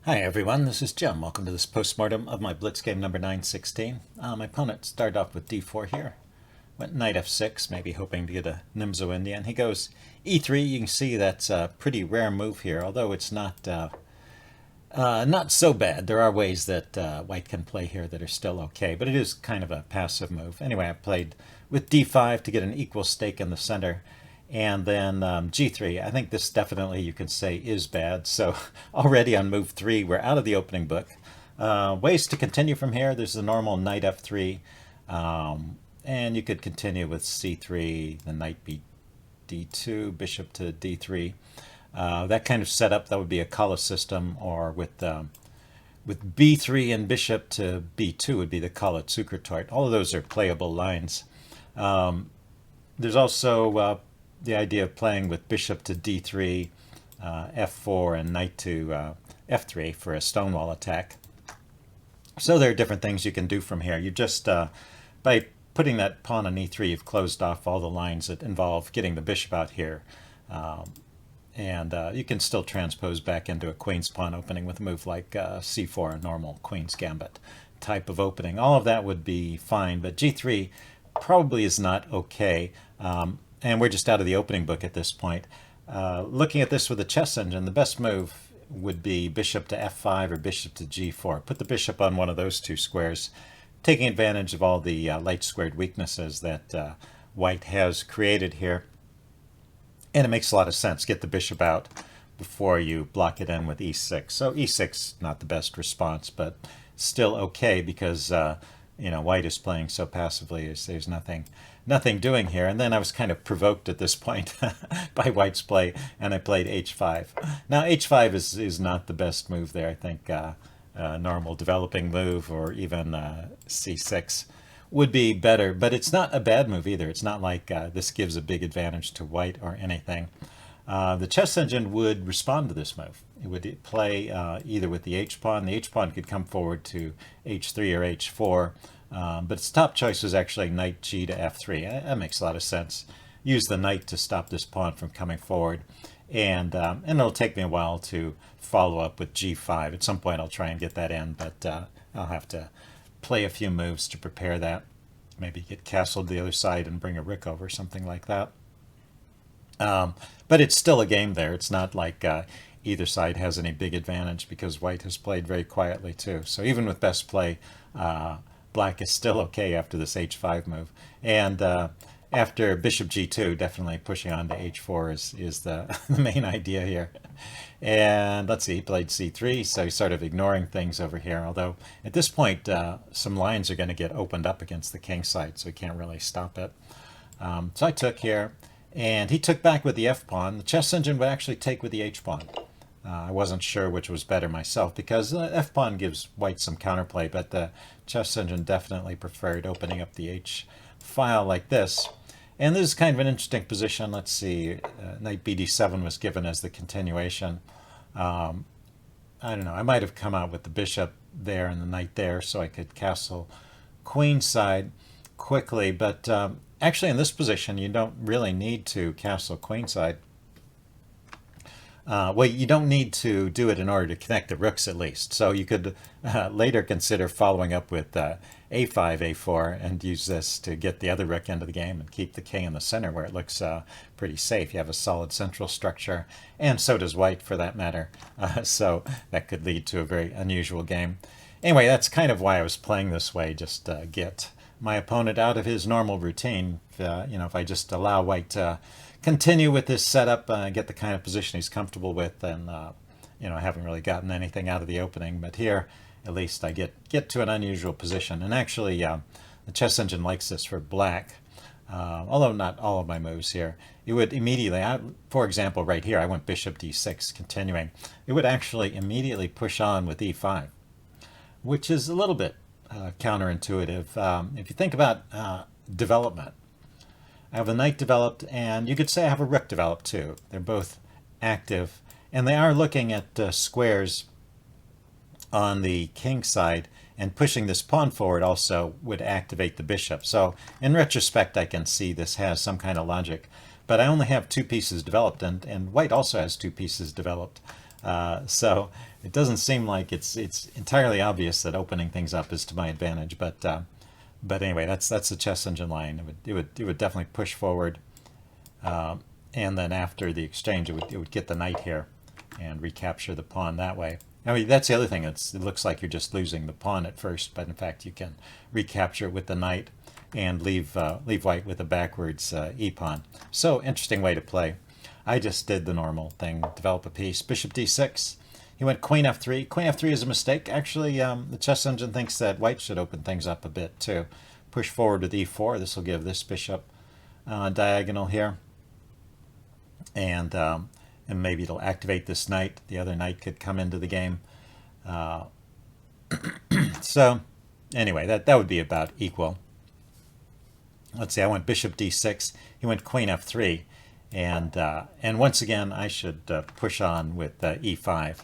Hi everyone, this is Jim. Welcome to this postmortem of my Blitz game number 916. My opponent started off with d4 here. Went knight f6, maybe hoping to get a Nimzo Indian. He goes e3. You can see that's a pretty rare move here, although it's not so bad. There are ways that white can play here that are still okay, but it is kind of a passive move. Anyway, I played with d5 to get an equal stake in the center. And then g3, I think this definitely you can say is bad. So already on move 3, we're out of the opening book. Ways to continue from here, there's the normal knight f3. And you could continue with c3, the knight d2, bishop to d3. That kind of setup, that would be a Kala system, or with b3 and bishop to b2 would be the Kala Zukertort. All of those are playable lines. There's also the idea of playing with bishop to d3, f4, and knight to f3 for a stonewall attack. So there are different things you can do from here. You just, by putting that pawn on e3, you've closed off all the lines that involve getting the bishop out here. And you can still transpose back into a queen's pawn opening with a move like c4, a normal queen's gambit type of opening. All of that would be fine, but g3 probably is not okay. And we're just out of the opening book at this point. Looking at this with a chess engine, the best move would be bishop to f5 or bishop to g4. Put the bishop on one of those two squares, taking advantage of all the light squared weaknesses that white has created here. And it makes a lot of sense. Get the bishop out before you block it in with e6. So e6, not the best response, but still okay because white is playing so passively. There's nothing doing here. And then I was kind of provoked at this point by white's play, and I played h5. Now h5 is not the best move there. I think normal developing move, or even c6 would be better, but it's not a bad move either. It's not like this gives a big advantage to white or anything. The chess engine would respond to this move. It would play either with the h-pawn. The h-pawn could come forward to h3 or h4, but its top choice was actually knight g to f3. That makes a lot of sense. Use the knight to stop this pawn from coming forward, and it'll take me a while to follow up with g5. At some point I'll try and get that in, but I'll have to play a few moves to prepare that. Maybe get castled the other side and bring a rook over, something like that. But it's still a game there. It's not like either side has any big advantage, because white has played very quietly too. So even with best play, black is still okay after this h5 move. And after bishop g2, definitely pushing on to h4 is the main idea here. And let's see, he played c3, so he's sort of ignoring things over here, although at this point some lines are going to get opened up against the king side, so he can't really stop it. So I took here, and he took back with the f-pawn. The chess engine would actually take with the h-pawn. I wasn't sure which was better myself, because the f-pawn gives white some counterplay, but the chess engine definitely preferred opening up the h-file like this. And this is kind of an interesting position. Let's see, knight bd7 was given as the continuation. I don't know, I might have come out with the bishop there and the knight there so I could castle queenside quickly, but actually in this position you don't really need to castle queenside. Well, you don't need to do it in order to connect the rooks, at least. So you could later consider following up with a5, a4, and use this to get the other rook into the game and keep the king in the center, where it looks pretty safe. You have a solid central structure, and so does white for that matter. So that could lead to a very unusual game. Anyway, that's kind of why I was playing this way, just get my opponent out of his normal routine. If I just allow white to continue with this setup, get the kind of position he's comfortable with, and I haven't really gotten anything out of the opening, but here at least I get to an unusual position. And actually the chess engine likes this for black, although not all of my moves here. It would immediately, for example, right here I went bishop d6 continuing. It would actually immediately push on with e5, which is a little bit counterintuitive. If you think about development, I have a knight developed, and you could say I have a rook developed too. They're both active, and they are looking at squares on the king side, and pushing this pawn forward also would activate the bishop. So in retrospect, I can see this has some kind of logic, but I only have two pieces developed, and white also has two pieces developed. So it doesn't seem like it's entirely obvious that opening things up is to my advantage. But anyway, that's the chess engine line. It would definitely push forward, and then after the exchange, it would get the knight here, and recapture the pawn that way. I mean, that's the other thing. It looks like you're just losing the pawn at first, but in fact you can recapture it with the knight and leave white with a backwards e-pawn. So interesting way to play. I just did the normal thing, develop a piece. Bishop d6. He went queen f3. Queen f3 is a mistake. Actually, the chess engine thinks that white should open things up a bit too. Push forward with e4. This will give this bishop diagonal here, and maybe it'll activate this knight. The other knight could come into the game. So anyway, that would be about equal. Let's see, I went bishop d6. He went queen f3. And once again, I should push on with e5.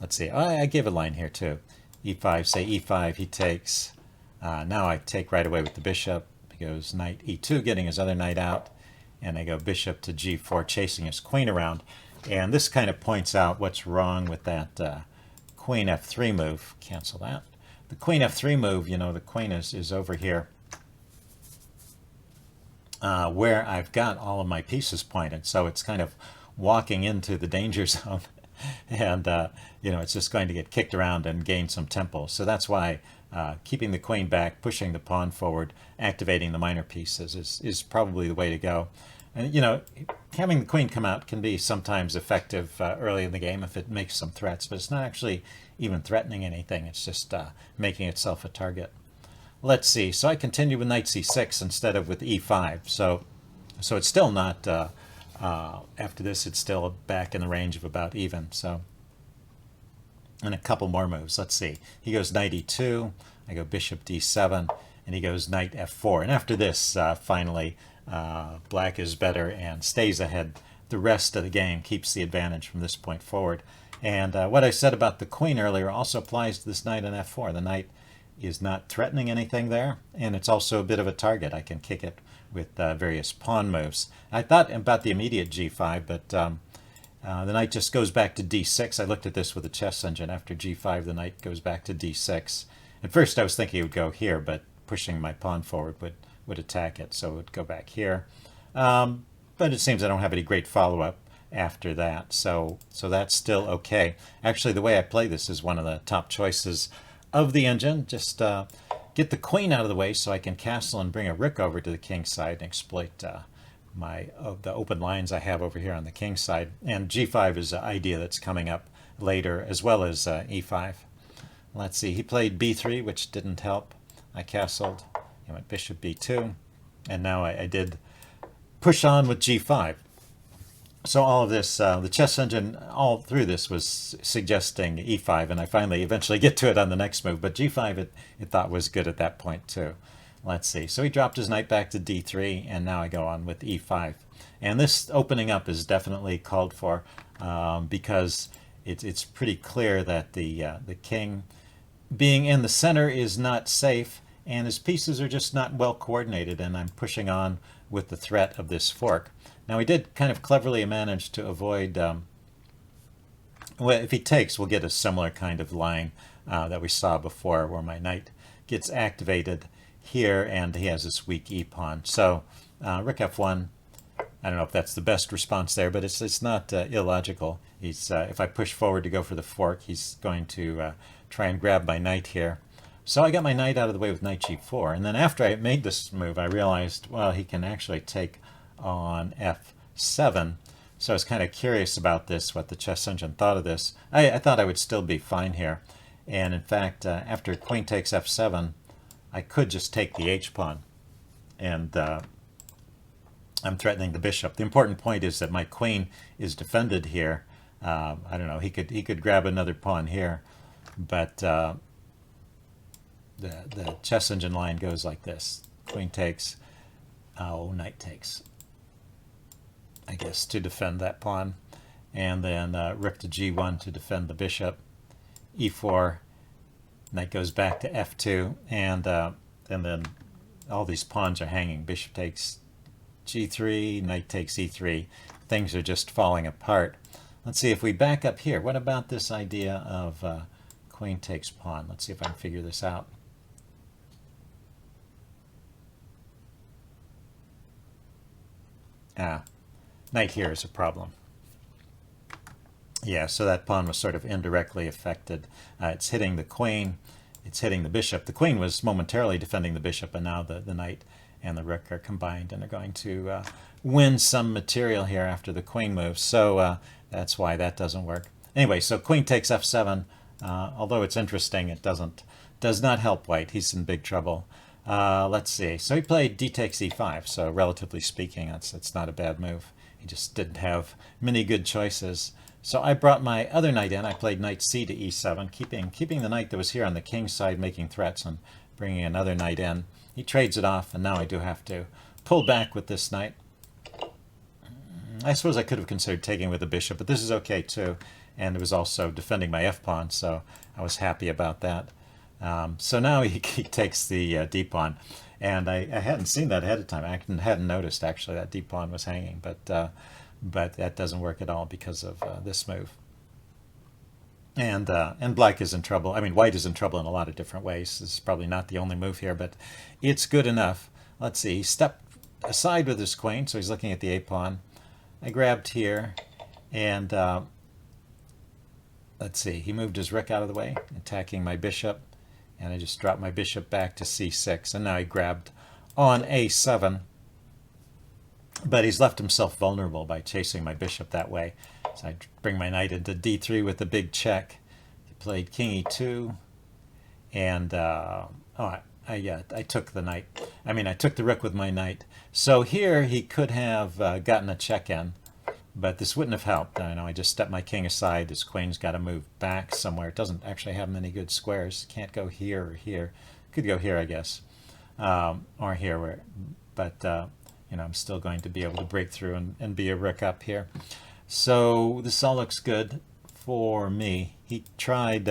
Let's see, I gave a line here too. e5, say e5, he takes. Now I take right away with the bishop. He goes knight e2, getting his other knight out. And I go bishop to g4, chasing his queen around. And this kind of points out what's wrong with that queen f3 move. Cancel that. The queen f3 move, you know, the queen is over here, where I've got all of my pieces pointed. So it's kind of walking into the danger zone. And, you know, it's just going to get kicked around and gain some tempo. So that's why keeping the queen back, pushing the pawn forward, activating the minor pieces is probably the way to go. And, you know, having the queen come out can be sometimes effective early in the game if it makes some threats, but it's not actually even threatening anything. It's just making itself a target. Let's see. So I continue with knight c6 instead of with e5. So it's still not, after this, it's still back in the range of about even. So, and a couple more moves. Let's see. He goes knight e2. I go bishop d7. And he goes knight f4. And after this, finally, black is better and stays ahead. The rest of the game keeps the advantage from this point forward. And what I said about the queen earlier also applies to this knight on f4. The knight is not threatening anything there, and it's also a bit of a target. I can kick it with various pawn moves. I thought about the immediate g5, but the knight just goes back to d6. I looked at this with the chess engine. After g5, the knight goes back to d6. At first I was thinking it would go here, but pushing my pawn forward would attack it, so it would go back here. But it seems I don't have any great follow-up after that, so that's still okay. Actually, the way I play this is one of the top choices of the engine. Just get the queen out of the way so I can castle and bring a rook over to the king side and exploit the open lines I have over here on the king side. And g5 is an idea that's coming up later, as well as e5. Let's see, he played b3, which didn't help. I castled. He went bishop b2, and now I did push on with g5. So all of this, the chess engine all through this was suggesting e5, and I finally eventually get to it on the next move. But g5 it thought was good at that point too. Let's see. So he dropped his knight back to d3, and now I go on with e5. And this opening up is definitely called for because it's pretty clear that the king being in the center is not safe, and his pieces are just not well coordinated, and I'm pushing on with the threat of this fork. Now he did kind of cleverly manage to avoid, well, if he takes, we'll get a similar kind of line that we saw before, where my knight gets activated here and he has this weak e-pawn. So rook f1, I don't know if that's the best response there, but it's not illogical. He's if I push forward to go for the fork, he's going to try and grab my knight here. So I got my knight out of the way with knight g4, and then after I made this move, I realized, well, he can actually take on f7. So I was kind of curious about this, what the chess engine thought of this. I thought I would still be fine here, and in fact, after queen takes f7, I could just take the h-pawn, and I'm threatening the bishop. The important point is that my queen is defended here. I don't know, he could grab another pawn here, but the chess engine line goes like this. Queen takes, knight takes, I guess, to defend that pawn, and then rook to g1 to defend the bishop, e4, knight goes back to f2, and then all these pawns are hanging. Bishop takes g3, knight takes e3. Things are just falling apart. Let's see if we back up here. What about this idea of queen takes pawn? Let's see if I can figure this out. Knight here is a problem. Yeah, so that pawn was sort of indirectly affected. It's hitting the queen, it's hitting the bishop. The queen was momentarily defending the bishop, and now the knight and the rook are combined and are going to win some material here after the queen moves. So that's why that doesn't work. Anyway, so queen takes f7. Although it's interesting, it does not help white. He's in big trouble. Let's see. So he played d takes e5. So relatively speaking, it's not a bad move. He just didn't have many good choices. So I brought my other knight in. I played knight c to e7, keeping the knight that was here on the king's side making threats and bringing another knight in. He trades it off, and now I do have to pull back with this knight. I suppose I could have considered taking with the bishop, but this is okay too. And it was also defending my f-pawn, so I was happy about that. So now he takes the d-pawn. And I hadn't seen that ahead of time. I hadn't noticed, actually, that d-pawn was hanging. But that doesn't work at all because of this move. And black is in trouble. I mean, white is in trouble in a lot of different ways. This is probably not the only move here, but it's good enough. Let's see. He stepped aside with his queen, so he's looking at the a-pawn. I grabbed here, and let's see. He moved his rook out of the way, attacking my bishop, and I just dropped my bishop back to c6, and now he grabbed on a7. But he's left himself vulnerable by chasing my bishop that way. So I bring my knight into d3 with a big check. He played king e2, and I took the knight. I mean, I took the rook with my knight. So here he could have gotten a check in, but this wouldn't have helped. I know I just stepped my king aside. This queen's got to move back somewhere. It doesn't actually have many good squares. Can't go here or here. Could go here, I guess, or here. But I'm still going to be able to break through and be a rook up here. So this all looks good for me. He tried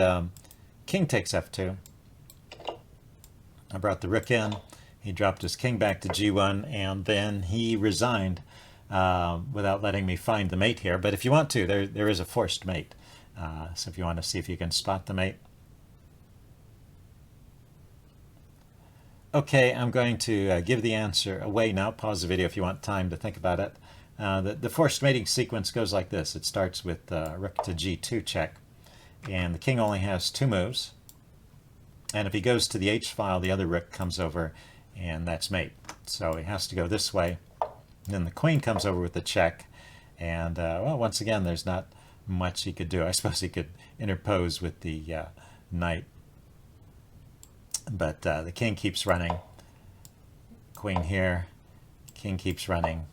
king takes f2. I brought the rook in. He dropped his king back to g1, and then he resigned without letting me find the mate here. But if you want to, there is a forced mate. So if you want to see if you can spot the mate. Okay, I'm going to give the answer away now. Pause the video if you want time to think about it. The forced mating sequence goes like this. It starts with rook to g2 check, and the king only has 2 moves. And if he goes to the h-file, the other rook comes over, and that's mate. So he has to go this way. And then the queen comes over with the check, and well, once again, there's not much he could do. I suppose he could interpose with the knight. But the king keeps running. Queen here. King keeps running.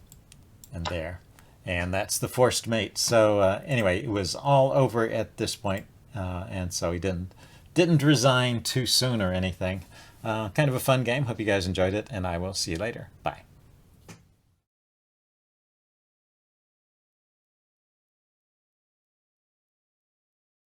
And there. And that's the forced mate. So anyway, it was all over at this point. And so he didn't resign too soon or anything. Kind of a fun game. Hope you guys enjoyed it. And I will see you later. Bye.